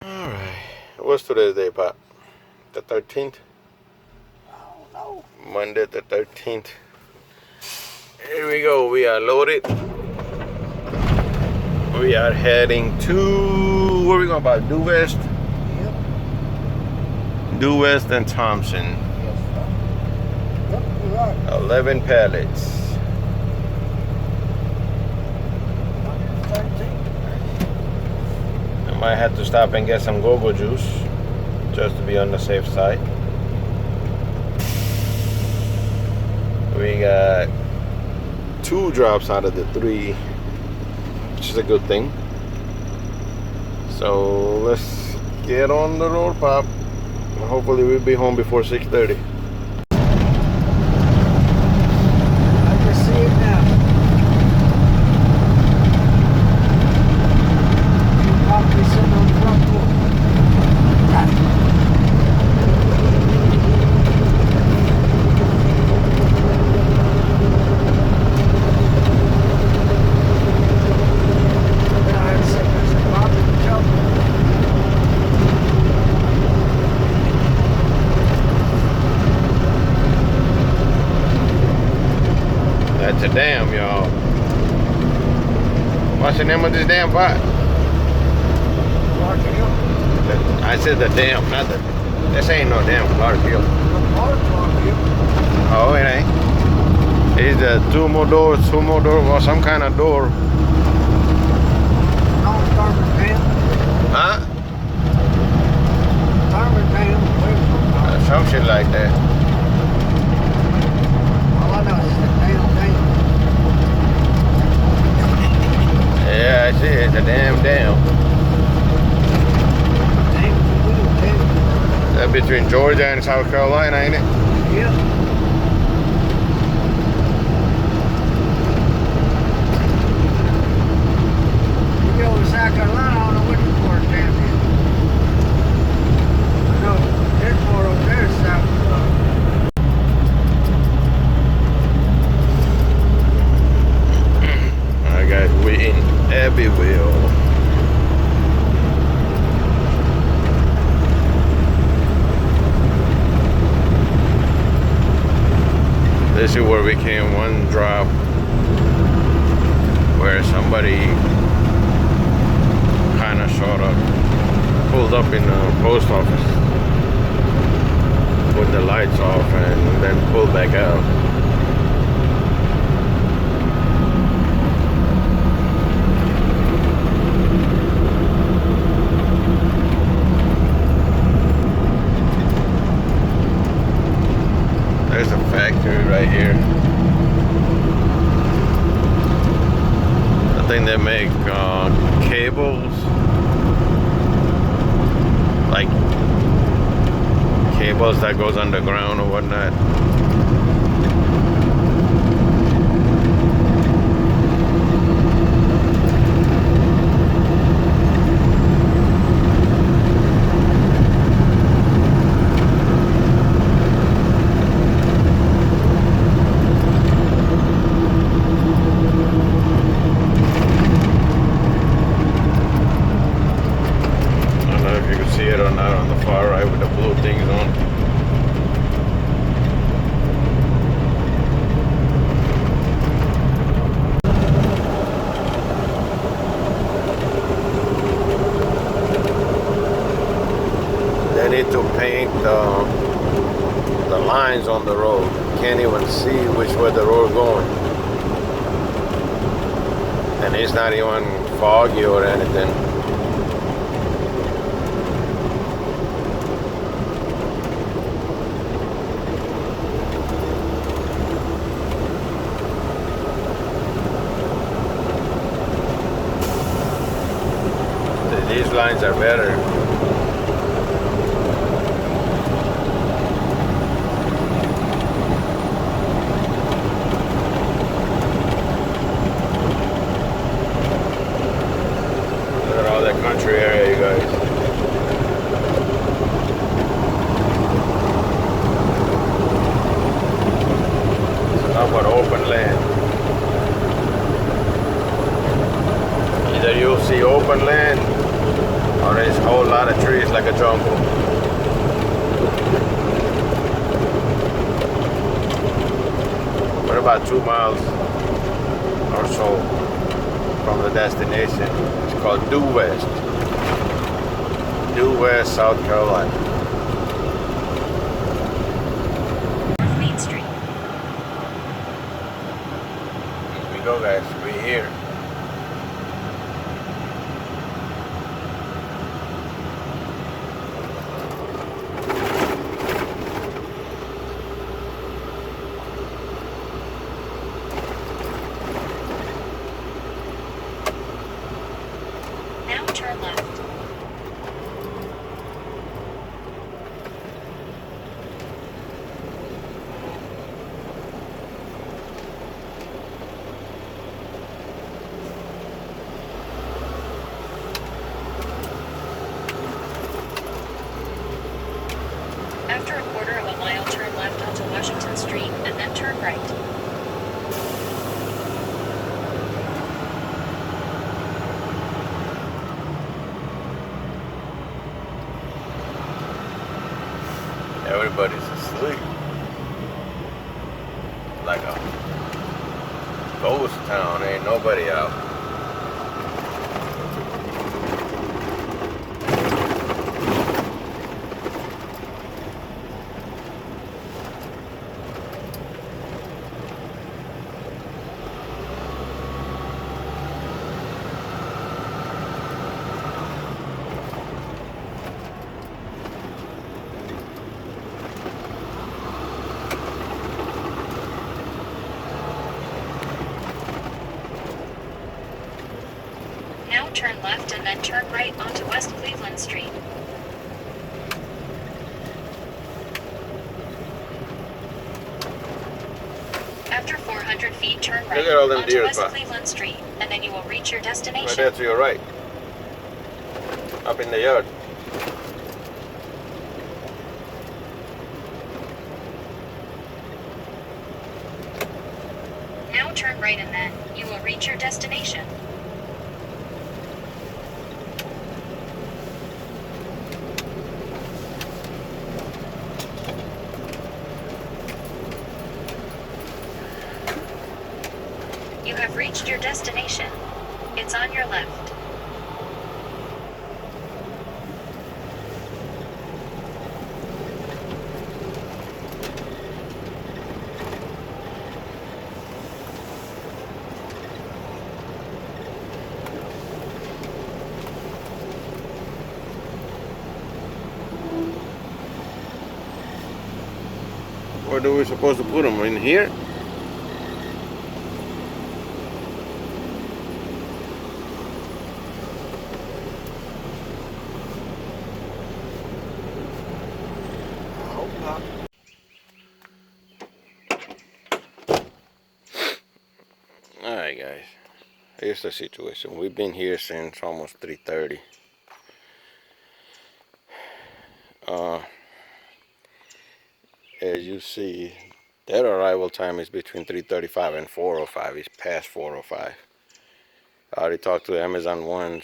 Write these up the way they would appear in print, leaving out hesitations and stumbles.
Alright. What's today's day, Pop? The 13th? I don't know. Monday the 13th. Here we go. We are loaded. We are heading to... Where are we going about? Due West? Yep. Due West and Thompson. Yes, sir. Yep, you're right. 11 pallets. 113. I might have to stop and get some go-go juice just to be on the safe side. We got 2 drops out of the 3, which is a good thing. So let's get on the road, Pop. Hopefully we'll be home before 6:30. I can see it now. Probably sitting on the front porch. That's a dam, y'all. What's the name of this dam, Pop? Clark Hill. I said the dam, not the... This ain't no damn Clark Hill. Clark Hill. Oh, it ain't. It's the two more doors, or some kind of door. No, Thurman Dam. Huh? Thurman Dam. Some shit like that. All I know is the damn dam. Yeah, I see it. It's a damn dam. That's between Georgia and South Carolina, ain't it? Yeah. You go to South Carolina, I don't know which part damn is. I know this part over there is South Carolina. I got waiting everywhere. This is where we came one drop where somebody kind of sort of pulled up in the post office with the lights off and then pulled back out. There's a factory right here. I think they make cables, like cables that goes underground or whatnot. See it or not on the far right with the blue things on. They need to paint the lines on the road. You can't even see which way the road going. And it's not even foggy or anything. These lines are better. Look at all that country area, you guys. It's not but open land. Either you'll see open land or there's a whole lot of trees like a jungle. We're about 2 miles or so from the destination. It's called Due West. Due West, South Carolina. Main Street. Here we go, guys. We're here. Now turn left. After a quarter of a mile, turn left onto Washington Street and then turn right. Everybody's asleep. Like a ghost town. Ain't nobody out. Now turn left and then turn right onto West Cleveland Street. After 400 feet, turn right at all them onto deer West spots. Cleveland Street, and then you will reach your Right destination. there to your right. Up in the yard. Now turn right and then you will reach your destination. You have reached your destination. It's on your left. Where do we supposed to put them? In here? Alright guys, here's the situation. We've been here since almost 3:30. As you see, their arrival time is between 3:35 and 4:05. It's past 4:05. I already talked to the Amazon ones.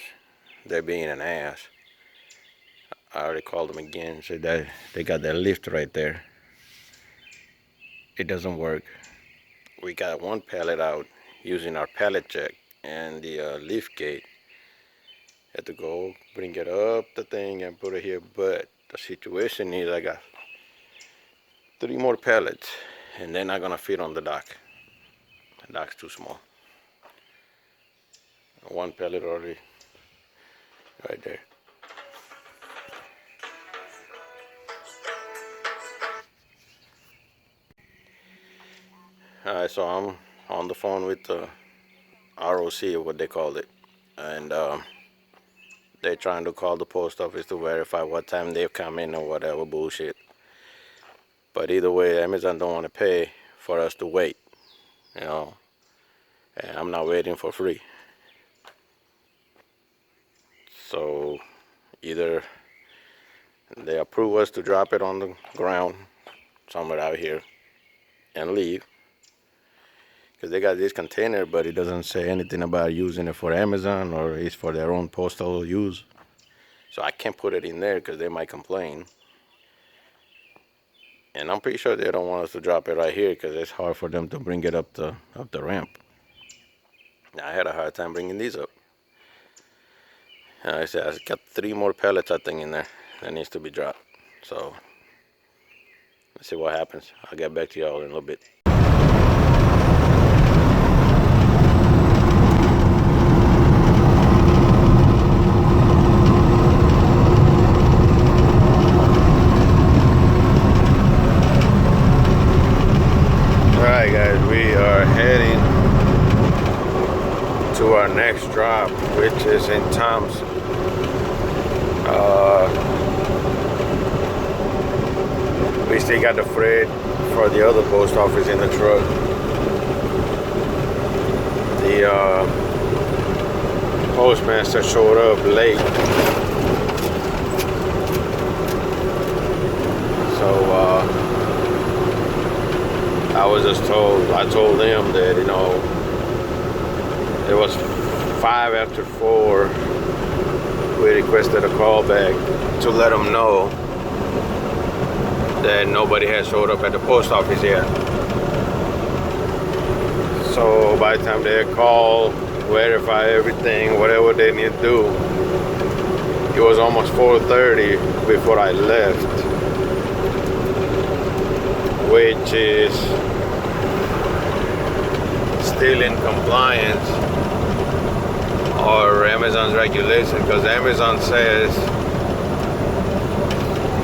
They're being an ass. I already called them again. Said that they got their lift right there. It doesn't work. We got one pallet out using our pallet jack and the lift gate. Had to go bring it up the thing and put it here. But the situation is I got 3 more pallets and they're not gonna fit on the dock. The dock's too small. One pallet already right there. Alright, so I'm on the phone with the ROC, or what they call it, and they're trying to call the post office to verify what time they've come in or whatever bullshit. But either way, Amazon don't want to pay for us to wait, you know, and I'm not waiting for free. So either they approve us to drop it on the ground somewhere out here and leave, because they got this container, but it doesn't say anything about using it for Amazon or it's for their own postal use. So I can't put it in there because they might complain. And I'm pretty sure they don't want us to drop it right here because it's hard for them to bring it up the ramp. I had a hard time bringing these up. I said I got 3 more pellets I think in there that needs to be dropped. So let's see what happens. I'll get back to y'all in a little bit. Alright guys, we are heading to our next drop, which is in Thompson. We still got the freight for the other post office in the truck. The postmaster showed up late, so I told them that, you know, it was 5 after 4. We requested a call back to let them know that nobody had showed up at the post office yet. So by the time they call, verify everything, whatever they need to do, it was almost 4:30 before I left, which is still in compliance or Amazon's regulation, because Amazon says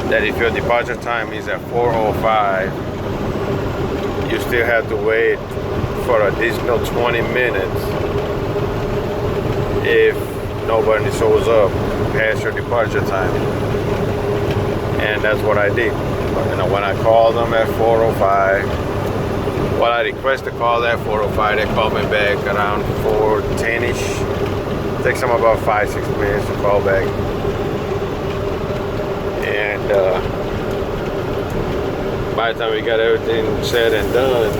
that if your departure time is at 4:05, you still have to wait for additional 20 minutes if nobody shows up past your departure time. And that's what I did. You know, when I called them at 4:05, well, I requested a call at 4:05. They called me back around 4:10ish. It takes them about 5-6 minutes to call back. And by the time we got everything said and done,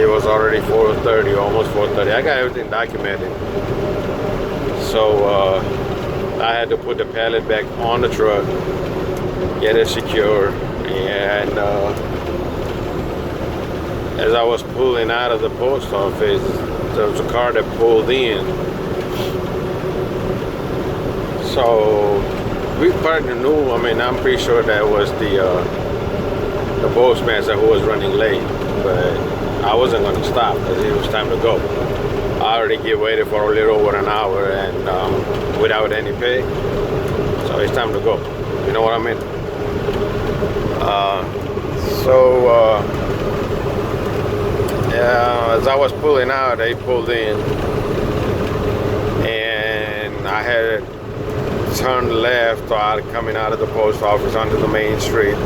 it was already 4:30, almost 4:30. I got everything documented. So I had to put the pallet back on the truck, get it secure, and as I was pulling out of the post office, there was a car that pulled in. So we partly knew, I mean, I'm pretty sure that was the postmaster who was running late, but I wasn't going to stop because it was time to go. I already waited for a little over an hour and without any pay, so it's time to go. You know what I mean? As I was pulling out, they pulled in, and I had turned left coming out of the post office onto the main street,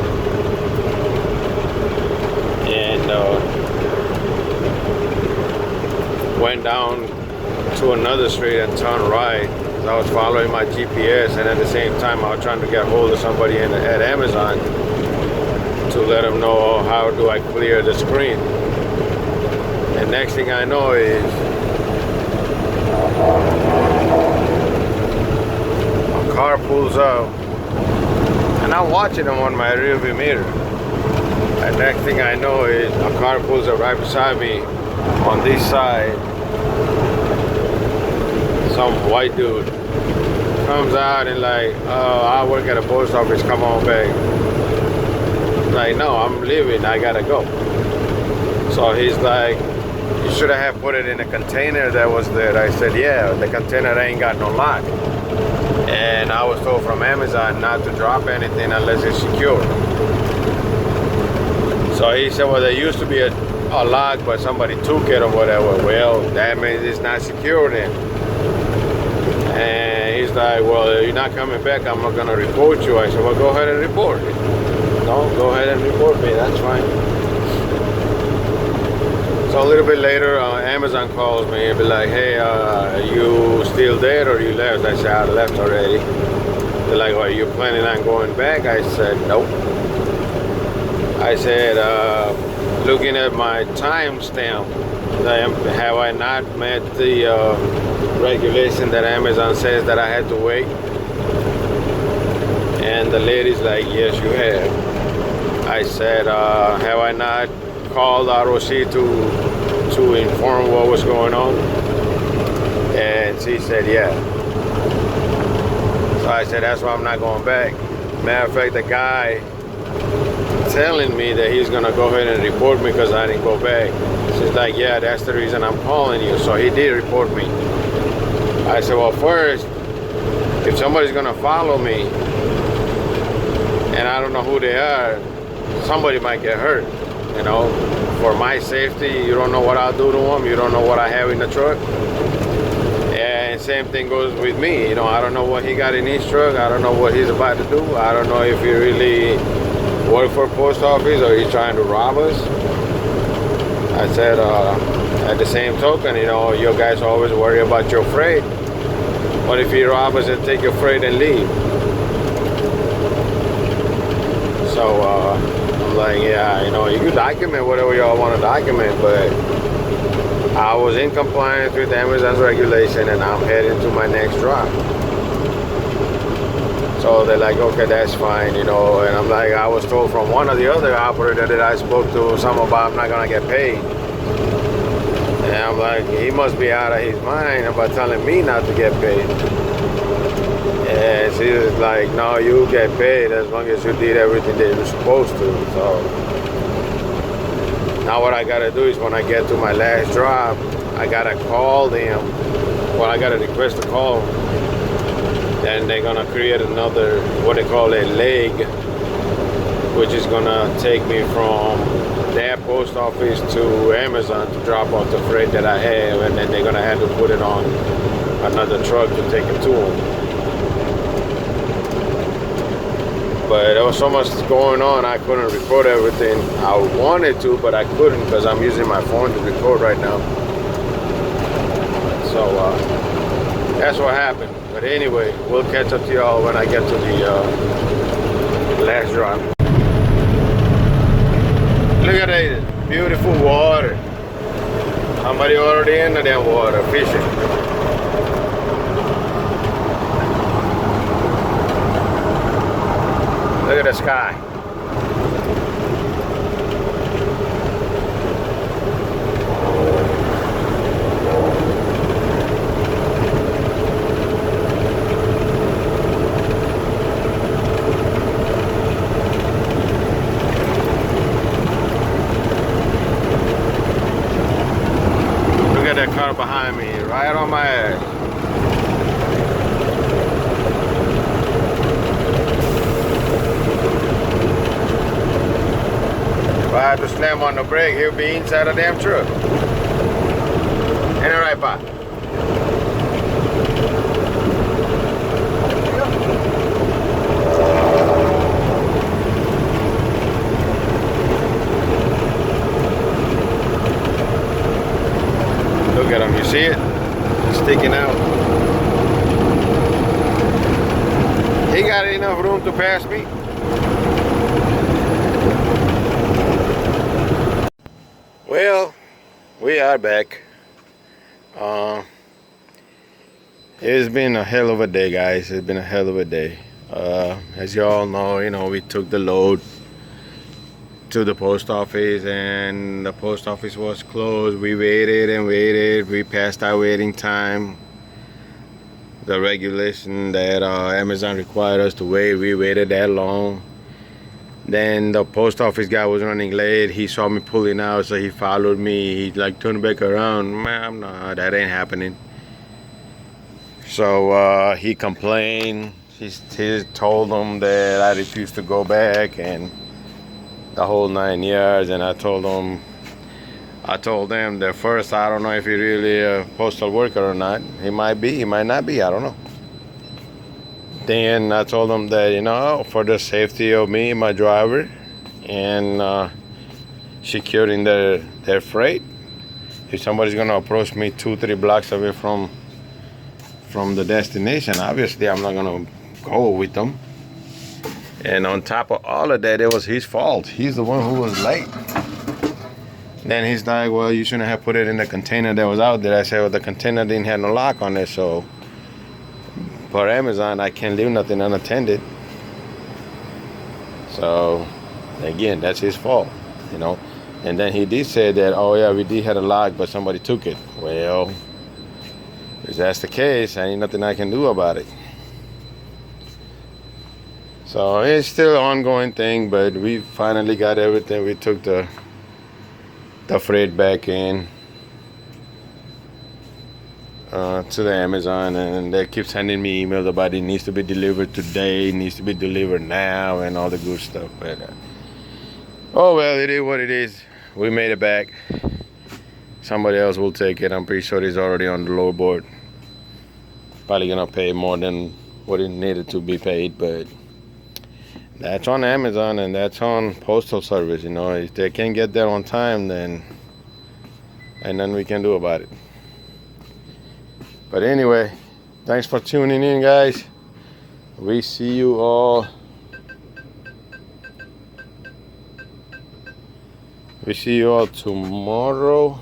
and went down to another street and turned right. I was following my GPS, and at the same time I was trying to get hold of somebody at Amazon to let them know how do I clear the screen. And next thing I know is a car pulls up, and I'm watching them on my rearview mirror. And next thing I know is a car pulls up right beside me on this side. Some white dude comes out and like, oh, I work at a post office, come on back. Like, no, I'm leaving, I gotta go. So he's like, you should have put it in a container that was there. I said, yeah, the container ain't got no lock. And I was told from Amazon not to drop anything unless it's secure. So he said, well, there used to be a lock, but somebody took it or whatever. Well, that means it's not secure then. And he's like, well, you're not coming back, I'm not gonna report you. I said, well, go ahead and report me. No, go ahead and report me, that's fine. So a little bit later, Amazon calls me and be like, hey, are you still there or you left? I said, I left already. They're like, well, are you planning on going back? I said, nope. I said, looking at my timestamp, Have I not met the regulation that Amazon says that I had to wait? And the lady's like, yes, you have. I said, have I not called ROC to inform what was going on? And she said, yeah. So I said, that's why I'm not going back. Matter of fact, the guy telling me that he's gonna go ahead and report me because I didn't go back. She's like, yeah, that's the reason I'm calling you. So he did report me. I said, well, first, if somebody's gonna follow me and I don't know who they are, somebody might get hurt, you know. For my safety, you don't know what I'll do to them. You don't know what I have in the truck. And same thing goes with me. You know, I don't know what he got in his truck. I don't know what he's about to do. I don't know if he really work for a post office or he's trying to rob us. I said, at the same token, you know, you guys always worry about your freight. What if he rob us and take your freight and leave? So I'm like, yeah, you know, you can document whatever y'all want to document, but I was in compliance with Amazon's regulation and I'm heading to my next drop. So they're like, okay, that's fine, you know. And I'm like, I was told from one of the other operators that I spoke to something about I'm not gonna get paid. And I'm like, he must be out of his mind about telling me not to get paid. And she was like, no, you get paid as long as you did everything that you're supposed to. So now what I gotta do is when I get to my last drop, I gotta call them. Well, I gotta request a call. And they're gonna create another, what they call a leg, which is gonna take me from their post office to Amazon to drop off the freight that I have, and then they're gonna have to put it on another truck to take it to them. But there was so much going on, I couldn't record everything. I wanted to, but I couldn't because I'm using my phone to record right now. So that's what happened. But anyway, we'll catch up to y'all when I get to the last drop. Look at that beautiful water. Somebody already in the damn water fishing. Look at the sky. That car behind me, right on my ass. If I had to slam on the brake, he'll be inside the damn truck. Ain't it right, Pa? Look at him, you see it? It's sticking out. He got enough room to pass me. Well, we are back. It's been a hell of a day, guys. It's been a hell of a day. As you all know, we took the load to the post office and the post office was closed. We waited and waited. We passed our waiting time. The regulation that Amazon required us to wait, we waited that long. Then the post office guy was running late. He saw me pulling out, so he followed me. He like turned back around. Man, no, that ain't happening. So he complained. He told them that I refused to go back and the whole 9 yards. And I told them that first, I don't know if he's really a postal worker or not. He might be, he might not be, I don't know. Then I told them that, for the safety of me, my driver, and securing their freight, if somebody's gonna approach me 2-3 blocks away from the destination, obviously I'm not gonna go with them. And on top of all of that, it was his fault. He's the one who was late. Then he's like, well, you shouldn't have put it in the container that was out there. I said, well, the container didn't have no lock on it, so for Amazon, I can't leave nothing unattended. So again, that's his fault, you know. And then he did say that, oh yeah, we did have a lock, but somebody took it. Well, if that's the case, ain't nothing I can do about it. So it's still an ongoing thing, but we finally got everything. We took the freight back in to the Amazon, and they keep sending me emails about it needs to be delivered today, it needs to be delivered now, and all the good stuff. But oh well, it is what it is. We made it back. Somebody else will take it. I'm pretty sure it's already on the lower board. Probably gonna pay more than what it needed to be paid, but that's on Amazon and that's on Postal Service. You know, if they can't get there on time, then ain't nothing we can do about it. But anyway, thanks for tuning in, guys. We see you all. We see you all tomorrow.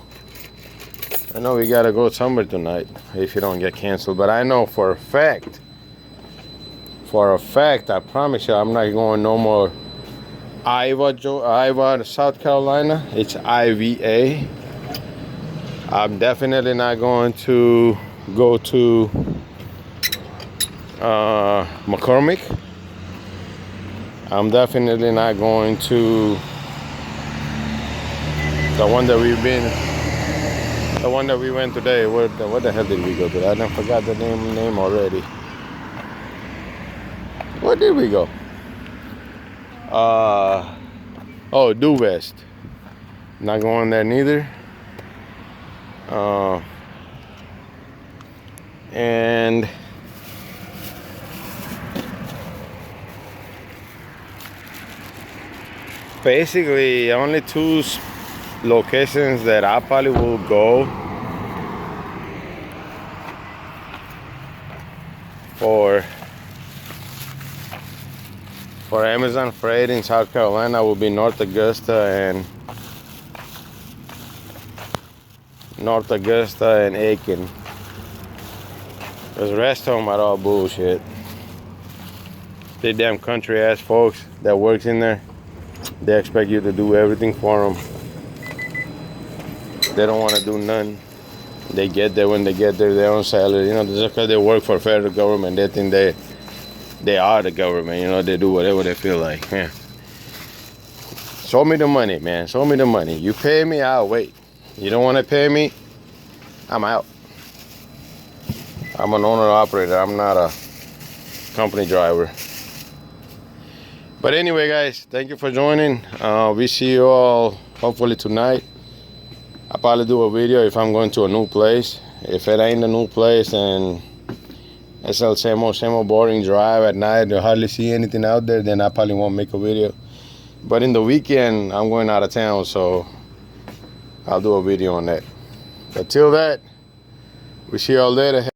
I know we gotta go somewhere tonight if you don't get canceled, but I know for a fact, I promise you, I'm not going no more Iowa, South Carolina. It's IVA. I'm definitely not going to go to McCormick. I'm definitely not going to the one that we went today. What the hell did we go to? I done forgot the name already. Where did we go? Oh, Due West. Not going there neither. And basically only two locations that I probably will go for Amazon freight in South Carolina will be North Augusta and Aiken. Because the rest of them are all bullshit. They damn country ass folks that works in there, they expect you to do everything for them. They don't want to do nothing. They get there when they get there, their own salary. You know, just because they work for federal government, they think they are the government. You know, they do whatever they feel like. Yeah. Show me the money, man. Show me the money. You pay me, I'll wait. You don't want to pay me, I'm out. I'm an owner operator. I'm not a company driver. But anyway, guys, thank you for joining. We see you all hopefully tonight. I'll probably do a video if I'm going to a new place. If it ain't a new place and it's the same old boring drive at night, you hardly see anything out there, then I probably won't make a video. But in the weekend, I'm going out of town, so I'll do a video on that. But till that, we see y'all later.